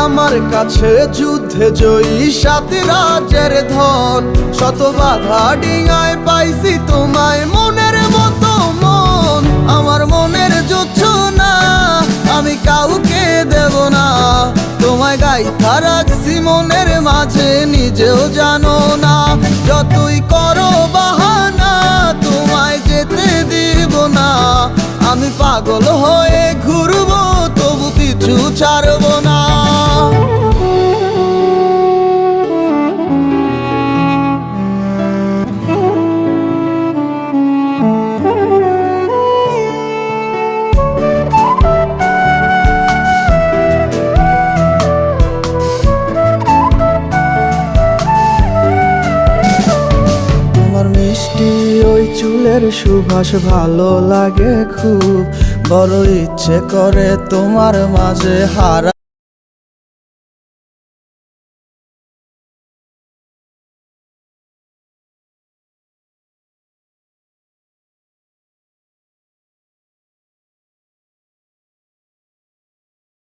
আমার কাছে যুদ্ধে জয়ী 7 রাজ্যের ধন। শত বাধা ডিঙায় পাইছি তোমায় মনের মতো মন। আমার মনের জোছনা আমি কাউকে দেব না, তোমায় গাইথা রাখছি মনের মাঝে নিজেও জানো না। যতই করো বাহানা তোমায় যেতে দিব না, আমি পাগল হয়ে ঘুরবো তবু পিছু ছাড়বো না। মিষ্টি ওই চুলের সুবাস ভালো লাগে খুব, বড় ইচ্ছে করে তোমার মাঝে হারাই